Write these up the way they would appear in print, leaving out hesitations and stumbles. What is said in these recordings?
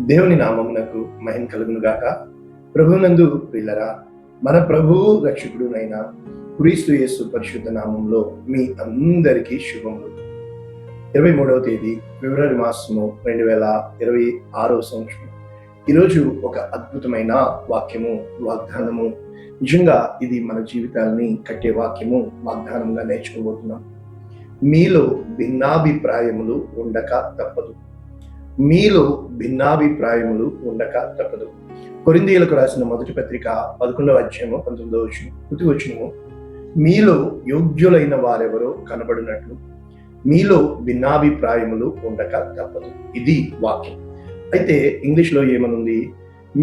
దేవుని నామమునకు మహిమ కలుగును గాక. ప్రభువునందు ప్రియులరా, మన ప్రభువు రక్షకుడునైన క్రీస్తు యేసు పరిశుద్ధ నామంలో మీ అందరికీ శుభములు. 23వ తేదీ ఫిబ్రవరి మాసము 2026 సంవత్సరం. ఈరోజు ఒక అద్భుతమైన వాక్యము, వాగ్దానము. నిజంగా ఇది మన జీవితాలని కట్టే వాక్యము, వాగ్దానంగా నేర్చుకోబోతున్నాం. మీలో భిన్నాభిప్రాయములు ఉండక తప్పదు. మీలో భిన్నాభిప్రాయములు ఉండక తప్పదు. కొరింథీయులకు రాసిన మొదటి పత్రిక 11వ అధ్యాయము 19వ వచనము, మీలో యోగ్యులైన వారెవరో కనబడినట్లు మీలో భిన్నాభిప్రాయములు ఉండక తప్పదు. ఇది వాక్యం. అయితే ఇంగ్లీష్లో ఏమనుంది?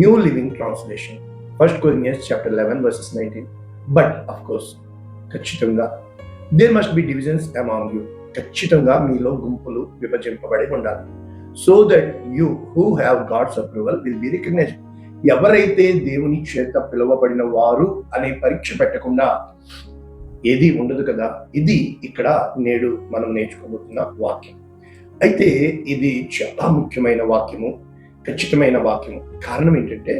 New living translation, 1 Corinthians chapter 11 verses 19. But of course, ఖచ్చితంగా there must be divisions among you. ఖచ్చితంగా మీలో గుంపులు విభజింపబడి ఉండాలి. So that you who have God's approval will be recognised. ఎవరైతే దేవుని చేత పిలువబడిన వారు అనే పరీక్ష పెట్టకుండా ఏది ఉండదు కదా. ఇది ఇక్కడ నేడు మనం నేర్చుకోబోతున్న వాక్యం. అయితే ఇది చాలా ముఖ్యమైన వాక్యము, ఖచ్చితమైన వాక్యము. కారణం ఏంటంటే,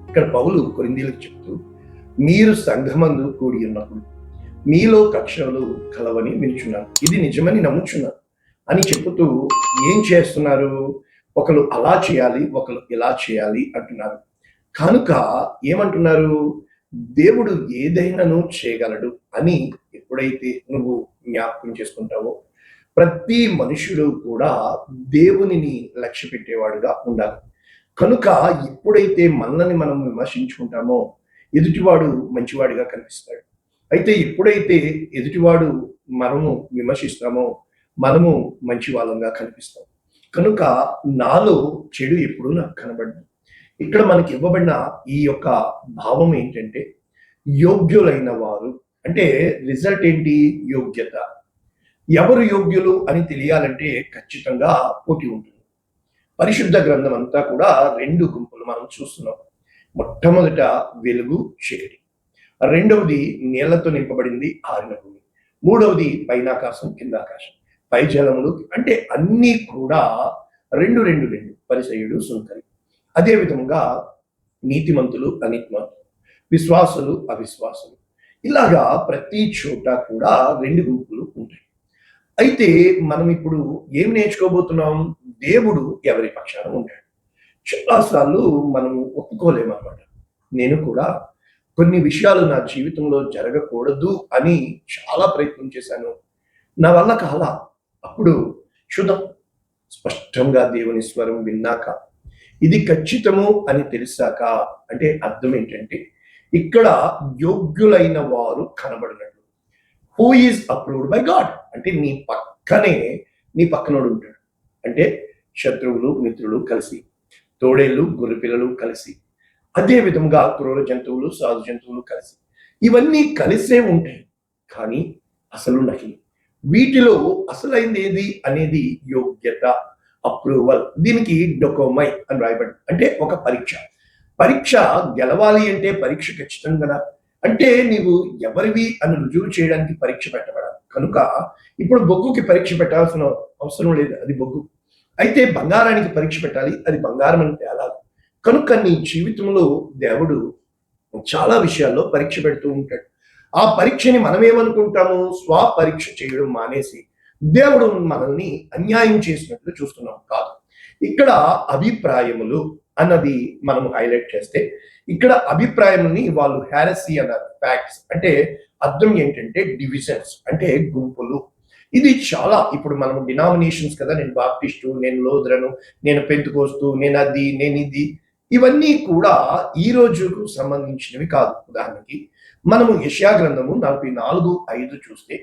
ఇక్కడ పౌలు కొరింథీయులకు చెప్తూ, మీరు సంఘమందు కూడి ఉన్నప్పుడు మీలో కక్షలు కలవని వినుచున్నారు, ఇది నిజమని నమ్ముచున్నారు అని చెబుతూ ఏం చేస్తున్నారు? ఒకరు అలా చేయాలి, ఒకరు ఇలా చేయాలి అంటున్నారు. కనుక ఏమంటున్నారు? దేవుడు ఏదైనాను చేయగలడు అని ఎప్పుడైతే నువ్వు జ్ఞాపకం చేసుకుంటావో, ప్రతి మనుషుడు కూడా దేవునిని లక్ష్య పెట్టేవాడుగా ఉండాలి. కనుక ఎప్పుడైతే మనల్ని మనం విమర్శించుకుంటామో, ఎదుటివాడు మంచివాడిగా కనిపిస్తాడు. అయితే ఎప్పుడైతే ఎదుటివాడు మనము విమర్శిస్తామో, మనము మంచి వాళ్ళంగా కనిపిస్తాం. కనుక నాలో చెడు ఎప్పుడు నాకు కనబడింది. ఇక్కడ మనకి ఇవ్వబడిన ఈ యొక్క భావం ఏంటంటే, యోగ్యులైన వారు అంటే రిజల్ట్ ఏంటి? యోగ్యత. ఎవరు యోగ్యులు అని తెలియాలంటే ఖచ్చితంగా పోటీ ఉంటుంది. పరిశుద్ధ గ్రంథం అంతా కూడా 2 గుంపులు మనం చూస్తున్నాం. మొట్టమొదట వెలుగు, చీకటి. రెండవది నీళ్లతో నింపబడింది, ఆరిన భూమి. మూడవది పైన ఆకాశం, కింద ఆకాశం, పై జలములు. అంటే అన్నీ కూడా రెండు పరిసయ్యుడు, సుంకరి. అదే విధంగా నీతిమంతులు, అనీతిమంతులు, విశ్వాసులు, అవిశ్వాసులు. ఇలాగా ప్రతి చోట కూడా 2 గుంపులు ఉంటాయి. అయితే మనం ఇప్పుడు ఏం నేర్చుకోబోతున్నాం? దేవుడు ఎవరి పక్షాన ఉంటాడు. చాలాసార్లు మనం ఒప్పుకోలేమన్నమాట. నేను కూడా కొన్ని విషయాలు నా జీవితంలో జరగకూడదు అని చాలా ప్రయత్నం చేశాను. నా వల్ల కాలా. అప్పుడు చూద్దాం. స్పష్టంగా దేవుని స్వరం విన్నాక, ఇది ఖచ్చితము అని తెలిసాక, అంటే అర్థం ఏంటంటే, ఇక్కడ యోగ్యులైన వారు కనబడినట్లు. Who is approved by God అంటే నీ పక్కనే నీ పక్కనోడు ఉంటాడు. అంటే శత్రువులు, మిత్రులు కలిసి, తోడేళ్ళు, గొర్రెపిల్లలు కలిసి, అదే విధంగా క్రూర జంతువులు, సాధు జంతువులు కలిసి, ఇవన్నీ కలిసే ఉంటాయి. కానీ అసలు నకిలీ. వీటిలో అసలైంది ఏది అనేది యోగ్యత, అప్రూవల్. దీనికి డొకోమై అని రాయబడి, అంటే ఒక పరీక్ష. పరీక్ష గెలవాలి అంటే పరీక్ష ఖచ్చితంగా కదా. అంటే నీవు ఎవరివి అని రుజువు చేయడానికి పరీక్ష పెట్టబడాలి. కనుక ఇప్పుడు బొగ్గుకి పరీక్ష పెట్టాల్సిన అవసరం లేదు, అది బొగ్గు. అయితే బంగారానికి పరీక్ష పెట్టాలి, అది బంగారం అని తేలాలి. కనుక నీ జీవితంలో దేవుడు చాలా విషయాల్లో పరీక్ష పెడుతూ ఉంటాడు. ఆ పరీక్షని మనం ఏమనుకుంటాము? స్వపరీక్ష చేయడం మానేసి దేవుడు మనల్ని అన్యాయం చేసినట్లు చూస్తున్నాం. కాదు. ఇక్కడ అభిప్రాయములు అన్నది మనం హైలైట్ చేస్తే, ఇక్కడ అభిప్రాయముని వాళ్ళు హ్యారసీ అన్నారు. ఫ్యాక్ట్స్ అంటే అర్థం ఏంటంటే డివిజన్స్, అంటే గుంపులు. ఇది చాలా ఇప్పుడు మనం డినామినేషన్స్ కదా. నేను బాప్టిస్టు, నేను లోథరను, నేను పెంతెకోస్తు, నేను అది, నేను ఇది, ఇవన్నీ కూడా ఈ రోజుకు సంబంధించినవి కాదు. ఉదాహరణకి మనము యెషయా గ్రంథము 44:5 చూస్తే,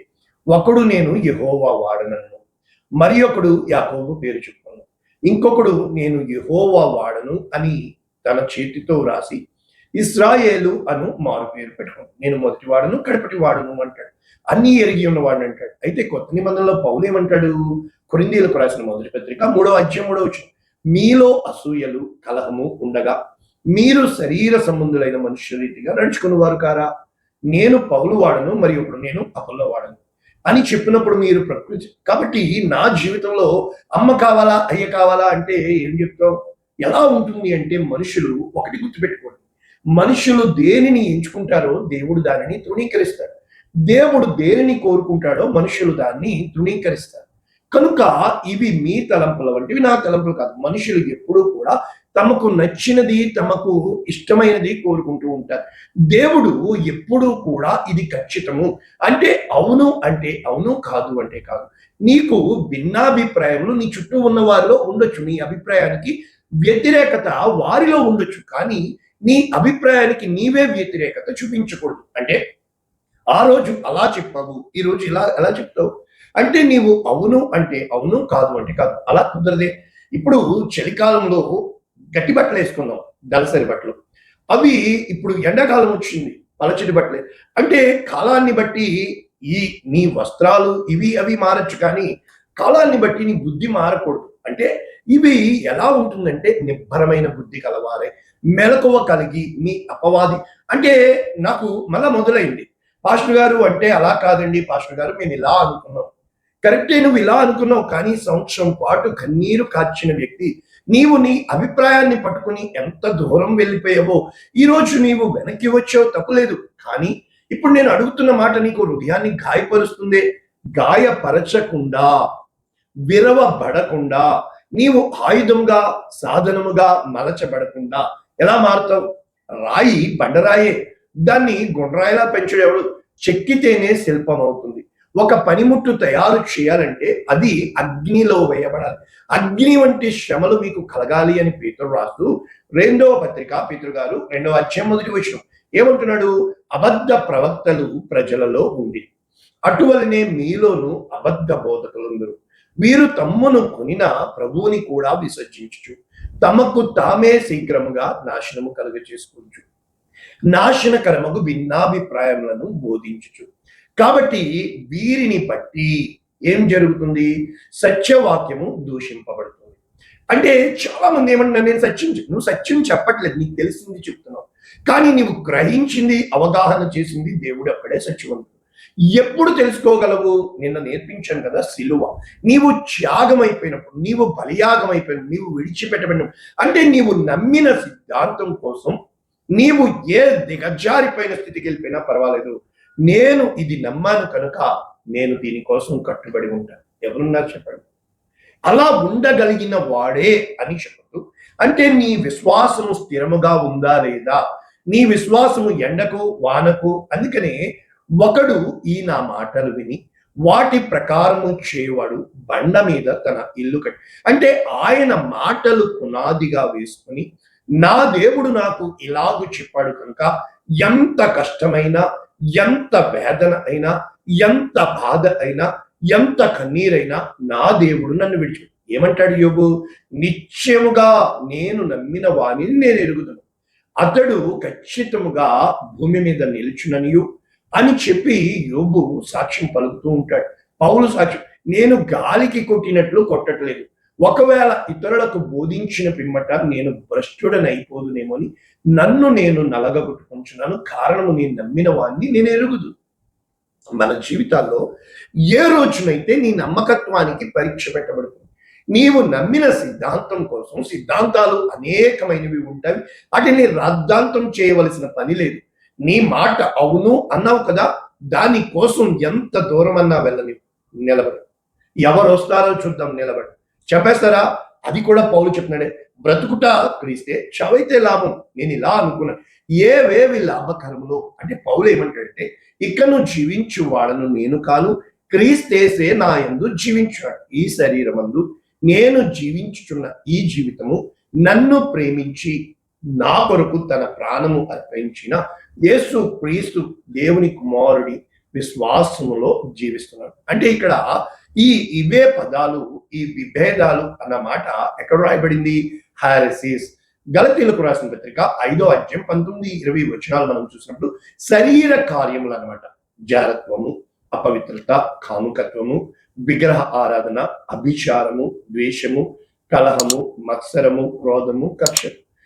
ఒకడు నేను యెహోవా వాడనను, మరి ఒకడు యాకోబు పేరు చెప్పును, ఇంకొకడు నేను యెహోవా వాడను అని తన చేతితో రాసి ఇశ్రాయేలు అను మారు పేరు పెట్టుకోను. నేను మొదటి వాడను, కడపటి వాడను అంటాడు. అన్నీ ఎరిగి ఉన్నవాడు అంటాడు. అయితే కొత్త నిబంధనలో పౌలు ఏమంటాడు? కొరింథీయులకు రాసిన మొదటి పత్రిక 3వ అధ్యాయం 3వ వచనం, మీలో అసూయలు, కలహము ఉండగా మీరు శరీర సంబంధులైన మనుష్య రీతిగా నడుచుకుని వారు కారా? నేను పౌలు వాడను, మరి ఇప్పుడు నేను అపొల్లో వాడను అని చెప్పినప్పుడు మీరు ప్రకృతి. కాబట్టి నా జీవితంలో అమ్మ కావాలా, అయ్య కావాలా అంటే ఏం చెప్తావు? ఎలా ఉంటుంది అంటే మనుషులు ఒకటి గుర్తుపెట్టుకోండి, మనుషులు దేనిని ఎంచుకుంటారో దేవుడు దానిని తృణీకరిస్తాడు. దేవుడు దేనిని కోరుకుంటాడో మనుషులు దాన్ని తృణీకరిస్తారు. కనుక ఇవి మీ తలంపుల వంటివి, నా తలంపులు కాదు. మనుషులు ఎప్పుడూ కూడా తమకు నచ్చినది, తమకు ఇష్టమైనది కోరుకుంటూ ఉంటారు. దేవుడు ఎప్పుడూ కూడా ఇది ఖచ్చితము అంటే అవును అంటే అవును, కాదు అంటే కాదు. నీకు భిన్నాభిప్రాయములు నీ చుట్టూ ఉన్న వారిలో ఉండొచ్చు, నీ అభిప్రాయానికి వ్యతిరేకత వారిలో ఉండొచ్చు, కానీ నీ అభిప్రాయానికి నీవే వ్యతిరేకత చూపించకూడదు. అంటే ఆ రోజు అలా చెప్పావు, ఈ రోజు ఇలా ఎలా చెప్తావు అంటే నీవు అవును అంటే అవును, కాదు అంటే కాదు. అలా కుదరదే. ఇప్పుడు చలికాలంలో గట్టి బట్టలు వేసుకున్నాం, దళసరి బట్టలు. అవి ఇప్పుడు ఎండాకాలం వచ్చింది, పలచటి బట్టలే. అంటే కాలాన్ని బట్టి ఈ నీ వస్త్రాలు ఇవి అవి మారచ్చు, కానీ కాలాన్ని బట్టి నీ బుద్ధి మారకూడదు. అంటే ఇవి ఎలా ఉంటుందంటే నిబ్బరమైన బుద్ధి కలవారే, మెలకువ కలిగి మీ అపవాది. అంటే నాకు మళ్ళా మొదలైంది, పాస్టర్ గారు అంటే అలా కాదండి పాస్టర్ గారు, మేము ఇలా అనుకున్నాం. కరెక్టే, నువ్వు ఇలా అనుకున్నావు, కానీ సంవత్సరం పాటు కన్నీరు కార్చిన వ్యక్తి నీవు నీ అభిప్రాయాన్ని పట్టుకుని ఎంత దూరం వెళ్ళిపోయావో ఈరోజు నీవు వెనక్కి వచ్చావు, తప్పులేదు. కానీ ఇప్పుడు నేను అడుగుతున్న మాట నీకు హృదయాన్ని గాయపరుస్తుంది. గాయపరచకుండా, విరవబడకుండా, నీవు ఆయుధంగా సాధనముగా మలచబడకుండా ఎలా మారుతావు? రాయి బండరాయే, దాన్ని గుండ్రాయిలా పెంచుడెవడు? చెక్కితేనే శిల్పం అవుతుంది. ఒక పనిముట్టు తయారు చేయాలంటే అది అగ్నిలో వేయబడాలి. అగ్ని వంటి శ్రమలు మీకు కలగాలి అని పేతురు రాస్తూ 2వ పత్రిక, పేతురు గారు 2వ అధ్యాయం 1వ వచనం ఏమంటున్నాడు? అబద్ధ ప్రవక్తలు ప్రజలలో ఉంది, అటువలనే మీలోను అబద్ధ బోధకులందరూ. వీరు తమ్మును కొనిన ప్రభువుని కూడా విసర్జించుచు తమకు తామే శీఘ్రముగా నాశనము కలుగ చేసుకుంటూ నాశనకరమగు భిన్నాభిప్రాయములను బోధించుచు. కాబట్టి వీరిని బట్టి ఏం జరుగుతుంది? సత్యవాక్యము దూషింపబడుతుంది. అంటే చాలా మంది ఏమన్నా, నేను నువ్వు సత్యం చెప్పట్లేదు, నీకు తెలిసింది చెప్తున్నావు, కానీ నీవు గ్రహించింది, అవగాహన చేసింది దేవుడు అక్కడే సత్యవంతుడు. ఎప్పుడు తెలుసుకోగలవు? నిన్న నేర్పించాను కదా, సిలువ. నీవు త్యాగం అయిపోయినప్పుడు, నీవు బలియాగం అయిపోయినప్పుడు, నీవు విడిచిపెట్టబడినప్పుడు, అంటే నీవు నమ్మిన సిద్ధాంతం కోసం నీవు ఏ దిగజారిపోయిన స్థితికి వెళ్ళిపోయినా పర్వాలేదు, నేను ఇది నమ్మాను కనుక నేను దీనికోసం కట్టుబడి ఉంటాను. ఎవరున్నారు చెప్పండి? అలా ఉండగలిగిన వాడే అని చెప్పదు. అంటే నీ విశ్వాసము స్థిరముగా ఉందా లేదా? నీ విశ్వాసము ఎండకు వానకు. అందుకనే ఒకడు ఈ నా మాటలు విని వాటి ప్రకారము చేయవాడు బండ మీద తన ఇల్లు కట్టి, అంటే ఆయన మాటలు పునాదిగా వేసుకుని నా దేవుడు నాకు ఇలాగూ చెప్పాడు కనుక ఎంత కష్టమైనా, ఎంత వేదన అయినా, ఎంత బాధ అయినా, ఎంత కన్నీరైనా నా దేవుడు నన్ను విడిచి ఏమంటాడు యోబు? నిశ్చయముగా నేను నమ్మిన వాణిని నేను ఎరుగుదును, అతడు ఖచ్చితముగా భూమి మీద నిలుచుననియు అని చెప్పి యోబు సాక్ష్యం పలుకుతూ ఉంటాడు. పౌలు సాక్ష్యం, నేను గాలికి కొట్టినట్లు కొట్టట్లేదు, ఒకవేళ ఇతరులకు బోధించిన పిమ్మట నేను భ్రష్టుడనైపోదునేమో అని నన్ను నేను నలగగొట్టుకుంటున్నాను, కారణము నేను నమ్మిన వాడిని నేను ఎరుగుదు. మన జీవితాల్లో ఏ రోజునైతే నీ నమ్మకత్వానికి పరీక్ష పెట్టబడుతుంది, నీవు నమ్మిన సిద్ధాంతం కోసం, సిద్ధాంతాలు అనేకమైనవి ఉంటాయి, వాటిని రద్దాంతం చేయవలసిన పని లేదు. నీ మాట అవును అన్నావు కదా, దాని కోసం ఎంత దూరం అన్నా వెళ్ళని నిలబడు. ఎవరు వస్తారో చూద్దాం, నిలబడు. చెప్పేస్తారా? అది కూడా పౌలు చెప్తున్నాడే, బ్రతుకుట క్రీస్తే, చవైతే లాభం. నేను ఇలా అనుకున్నాను, ఏవేవి లాభకరములో అంటే పౌలు ఏమంటాడంటే, ఇకను జీవించు వాడను నేను కాను, క్రీస్తేసే నా యందు జీవించాడు. ఈ శరీరమందు నేను జీవించుచున్న ఈ జీవితము నన్ను ప్రేమించి నా కొరకు తన ప్రాణము అర్పించిన యేసు క్రీస్తు దేవుని కుమారుడి విశ్వాసములో జీవిస్తున్నాడు. అంటే ఇక్కడ ఇవే పదాలు, ఈ విభేదాలు అన్న మాట ఎక్కడ రాయబడింది? హారెసిస్. గలతీయులకు రాసిన పత్రిక 5వ అధ్యాయం 19-20 వచనాలు మనం చూసినప్పుడు శరీర కార్యములు అన్నమాట. జారత్వము, అపవిత్రత, కాముకత్వము, విగ్రహ ఆరాధన, అభిచారము, ద్వేషము, కలహము, మత్సరము, క్రోధము, కక్ష.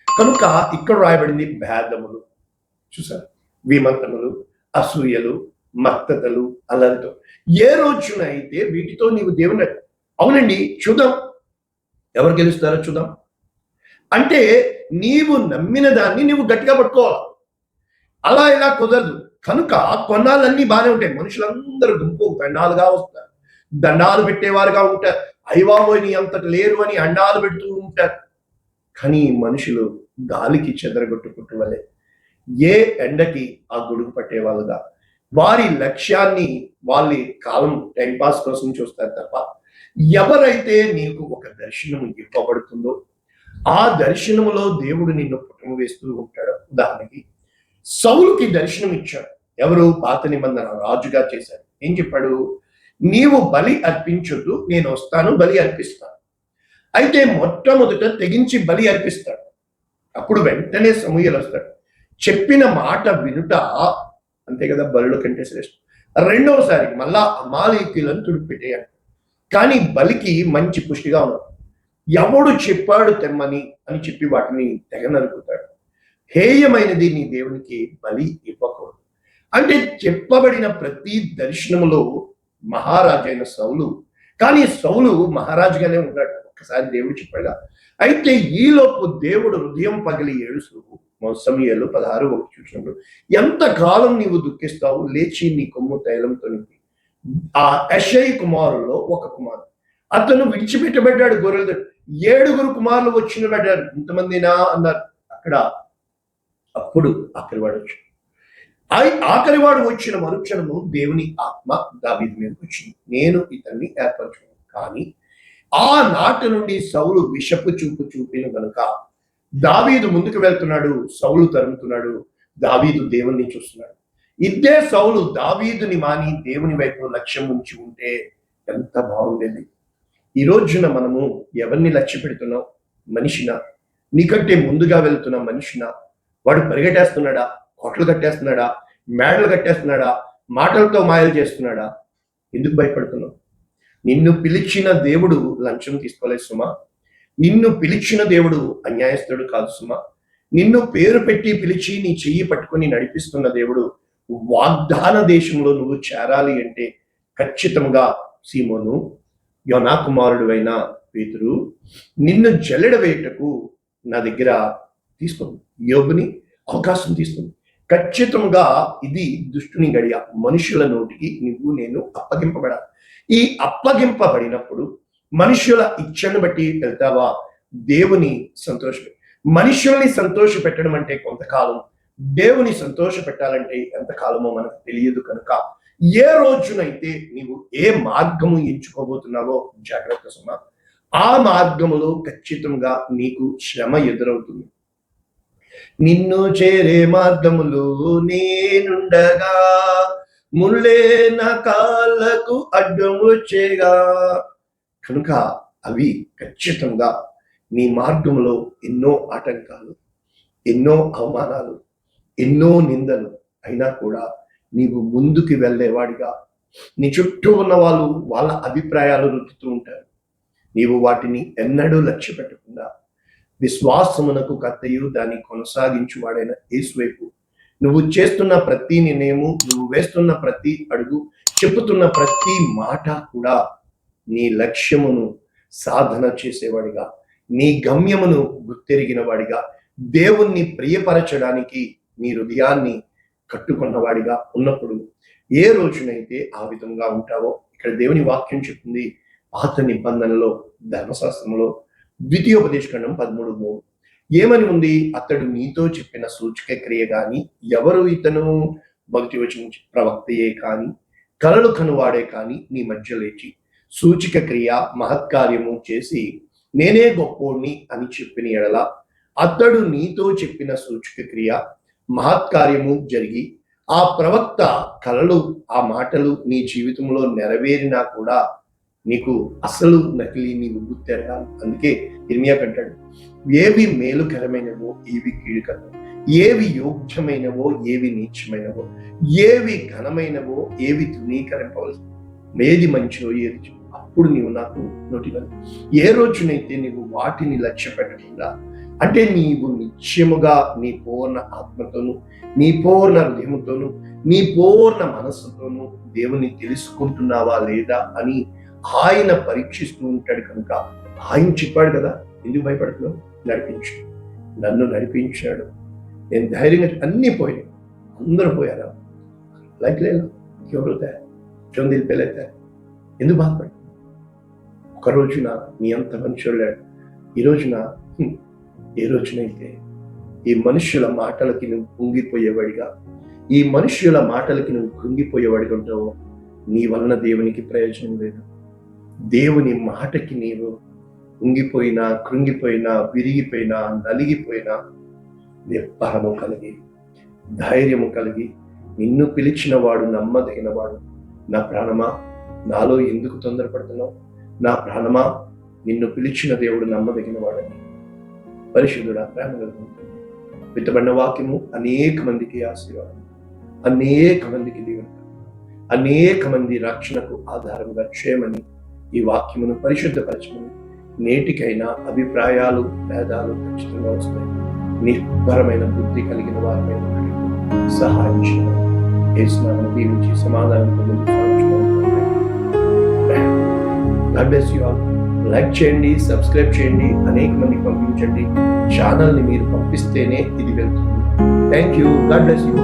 కనుక ఇక్కడ రాయబడింది భేదములు. చూసారు? విమంతములు, అసూయలు, మత్తతలు, అలరితో. ఏ రోజునైతే వీటితో నీవు దేవుని, అవునండి చూద్దాం ఎవరు గెలుస్తారో చూద్దాం. అంటే నీవు నమ్మిన దాన్ని నీవు గట్టిగా పట్టుకోవాలి. అలా ఇలా కుదరదు. కనుక కొన్నాళ్ళన్నీ బాగానే ఉంటాయి. మనుషులందరూ గుంపు దండాలుగా వస్తారు, దండాలు పెట్టేవారుగా ఉంటారు. అయ్యబాబోయ్ నీ అంతటి లేరు అని అండాలు పెడుతూ ఉంటారు. కానీ మనుషులు గాలికి చెదరగొట్టుకుంటూ వల్లే ఏ ఎండకి ఆ గొడుగు పట్టేవాళ్ళుగా వారి లక్ష్యాన్ని వాళ్ళ కాలం టైంపాస్ కోసం చూస్తారు తప్ప, ఎవరైతే నీకు ఒక దర్శనం ఇవ్వబడుతుందో ఆ దర్శనములో దేవుడు నిన్ను పుటము వేస్తూ ఉంటాడు. ఉదాహరణకి సౌలుకి దర్శనం ఇచ్చాడు. ఎవరు? పాత నిబంధన రాజుగా చేశాడు. ఏం చెప్పాడు? నీవు బలి అర్పించొద్దు, నేను వస్తాను బలి అర్పిస్తాను. అయితే మొట్టమొదట తెగించి బలి అర్పిస్తాడు. అప్పుడు వెంటనే సమూయేలు వస్తాడు. చెప్పిన మాట వినుట అంతే కదా బలుల కంటే శ్రేష్టం. రెండవసారి మళ్ళా అమాలేకీయులను తుడిపెట్టేయాలి. కానీ బలికి మంచి పుష్టిగా ఉన్నాడు. ఎవడు చెప్పాడు తెమ్మని అని చెప్పి వాటిని తెగ నరుకుతాడు. హేయమైనది నీ దేవునికి బలి ఇవ్వకూడదు. అంటే చెప్పబడిన ప్రతి దర్శనములో మహారాజైన సౌలు, కానీ సౌలు మహారాజుగానే ఉంటాడు. ఒక్కసారి దేవుడు చెప్పాడుగా. అయితే ఈలోపు దేవుడు హృదయం పగిలి ఏడుస్తూ సమూయేలు 16 చూసినప్పుడు, ఎంతకాలం నీవు దుఃఖిస్తావు, లేచి నీ కొమ్ము తైలంతో నింపి. ఆ యెషయి కుమారుల్లో ఒక కుమారుడు అతను విడిచిపెట్టబడ్డాడు. గొర్రెలు 7 కుమారులు వచ్చిన పడ్డారు. ఇంతమందినా అన్నారు. అక్కడ అప్పుడు ఆఖరివాడు వచ్చాడు. ఆఖరివాడు వచ్చిన మరుక్షణము దేవుని ఆత్మ దావీదు మీదకి వచ్చింది. నేను ఇతన్ని ఏర్పరచుకున్నాను. కానీ ఆ నాటి నుండి సౌలు విషపు చూపు చూపిన కనుక దావీదు ముందుకు వెళ్తున్నాడు, సౌలు తరుముతున్నాడు. దావీదు దేవుణ్ణి చూస్తున్నాడు. ఇదే సౌలు దావీదుని మాని దేవుని వైపు లక్ష్యం ఉంచి ఉంటే ఎంత బాగుండేది. ఈ రోజున మనము ఎవరిని లక్ష్య పెడుతున్నాం? మనిషినా? నీకంటే ముందుగా వెళ్తున్న మనిషినా? వాడు పరిగెట్టేస్తున్నాడా? కోట్లు కట్టేస్తున్నాడా? మేడలు కట్టేస్తున్నాడా? మాటలతో మాయలు చేస్తున్నాడా? ఎందుకు భయపడుతున్నావు? నిన్ను పిలిచిన దేవుడు లంచం తీసుకోలేదు సుమా. నిన్ను పిలిచిన దేవుడు అన్యాయస్తుడు కాదు సుమా. నిన్ను పేరు పెట్టి పిలిచి నీ చెయ్యి పట్టుకొని నడిపిస్తున్న దేవుడు వాగ్దాన దేశంలో నువ్వు చేరాలి అంటే ఖచ్చితంగా సీమోను, యోనా కుమారుడు అయిన పేతురు, నిన్ను జల్లెడ వేయటకు నా దగ్గర తీసుకుంది. యోబుని అవకాశం తీసుకుంది. ఖచ్చితంగా ఇది దుష్టుని గడియ. మనుషుల నోటికి నువ్వు నేను అప్పగింపబడాలి. ఈ అప్పగింపబడినప్పుడు మనుషుల ఇచ్చను బట్టి వెళ్తావా? దేవుని మనుషుల్ని సంతోష పెట్టడం అంటే కొంతకాలం, దేవుని సంతోష పెట్టాలంటే ఎంతకాలమో మనకు తెలియదు. కనుక ఏ రోజునైతే నీవు ఏ మార్గము ఎంచుకోబోతున్నావో జాగ్రత్త సుమా. ఆ మార్గములో ఖచ్చితంగా నీకు శ్రమ ఎదురవుతుంది. నిన్ను చేరే మార్గములో నేనుండగా ముళ్ళే నా కాళ్ళకు అడ్డం వచ్చేగా. కనుక అవి ఖచ్చితంగా నీ మార్గంలో ఎన్నో ఆటంకాలు, ఎన్నో అవమానాలు, ఎన్నో నిందలు అయినా కూడా నీవు ముందుకు వెళ్ళేవాడిగా, నీ చుట్టూ ఉన్న వాళ్ళు వాళ్ళ అభిప్రాయాలు రుద్దుతూ ఉంటారు. నీవు వాటిని ఎన్నడూ లక్ష్య పెట్టకుండా విశ్వాసమునకు కర్తయు దాన్ని కొనసాగించువాడైన యేసు వైపు నువ్వు చేస్తున్న ప్రతి నిర్ణయము, నువ్వు వేస్తున్న ప్రతి అడుగు, చెప్పుతున్న ప్రతి మాట కూడా నీ లక్ష్యమును సాధన చేసేవాడిగా, నీ గమ్యమును గుర్తెరిగిన వాడిగా, దేవుణ్ణి ప్రియపరచడానికి నీ హృదయాన్ని కట్టుకున్నవాడిగా ఉన్నప్పుడు ఏ రోజునైతే ఆ విధంగా ఉంటావో, ఇక్కడ దేవుని వాక్యం చెప్తుంది పాత నిబంధనలో ధర్మశాస్త్రంలో ద్వితీయోపదేశకాండం 13:3 ఏమని ఉంది? అతడు నీతో చెప్పిన సూచక క్రియ గాని, ఎవరు ఇతను? మొదటి వచనం, ప్రవక్తయే కాని, కలలు కనువాడే కాని నీ మధ్య లేచి సూచిక క్రియ మహత్కార్యము చేసి నేనే గొప్పోడిని అని చెప్పిన ఎడల, అతడు నీతో చెప్పిన సూచక క్రియ మహత్కార్యము జరిగి ఆ ప్రవక్త కలలు ఆ మాటలు నీ జీవితంలో నెరవేరినా కూడా నీకు అసలు నకిలీ నీవు గుర్తెరగాలి. అందుకే ఇర్మియా కంటాడు, ఏవి మేలుకరమైనవో ఏవి కీడుకరమో, ఏవి యోగ్యమైనవో ఏవి నీచమైనవో, ఏవి ఘనమైనవో ఏవి తృణీకరింపవలసి, ఏది మంచిదో ఏది, అప్పుడు నీవు నాకు నోటివని. ఏ రోజునైతే నీవు వాటిని లక్ష్య పెట్టకుండా, అంటే నీవు నిత్యముగా నీ పూర్ణ ఆత్మతోను, నీ పూర్ణ హృదయంతోను, నీ పూర్ణ మనస్సుతోను దేవుని తెలుసుకుంటున్నావా లేదా అని ఆయన పరీక్షిస్తూ ఉంటాడు. కనుక ఆయన చెప్పాడు కదా, ఎందుకు భయపడుతున్నావు? నడిపించు. నన్ను నడిపించాడు. నేను ధైర్యంగా అన్నీ పోయి అందరూ పోయారా లైక్ లేదు ఎవరు చొందిల్ పెళ్ళైతే ఎందుకు బాధపడి ఒక రోజున నీ అంత మనుషుడు ఈ రోజున ఏ రోజునైతే ఈ మనుష్యుల మాటలకి నువ్వు కుంగిపోయేవాడిగా, ఈ మనుష్యుల మాటలకి నువ్వు కుంగిపోయేవాడిగా ఉంటావో నీ వలన దేవునికి ప్రయోజనం లేదు. దేవుని మాటకి నీవు కుంగిపోయినా, కృంగిపోయినా, విరిగిపోయినా, నలిగిపోయినా నిర్భరము కలిగి, ధైర్యము కలిగి, నిన్ను పిలిచిన వాడు నమ్మదగిన వాడు. నా ప్రాణమా నాలో ఎందుకు తొందరపడుతున్నావు? నా ప్రాణమా నిన్ను పిలిచిన దేవుడు నమ్మదగిన వాడని. పరిశుద్ధుడా, ప్రేమ కలుగుతుంది. విత్తబడిన వాక్యము అనేక మందికి ఆశీర్వాదం, అనేక మందికి దీవెన, అనేక మంది రక్షణకు ఆధారంగా చేయమని ఈ వాక్యమును పరిశుద్ధపరచమని. నేటికైనా అభిప్రాయాలు భేదాలు ఖచ్చితంగా వస్తాయి. నిర్భరమైన బుద్ధి కలిగిన వారి సహాయం చేయమని యేసునామమున దీవించి సమాధానం లైక్ చేయండి, సబ్స్క్రైబ్ చేయండి, అనేక మందికి పంపించండి. ఛానల్ని మీరు పంపిస్తేనే ఇది వెళ్తుంది. Thank you. God bless you.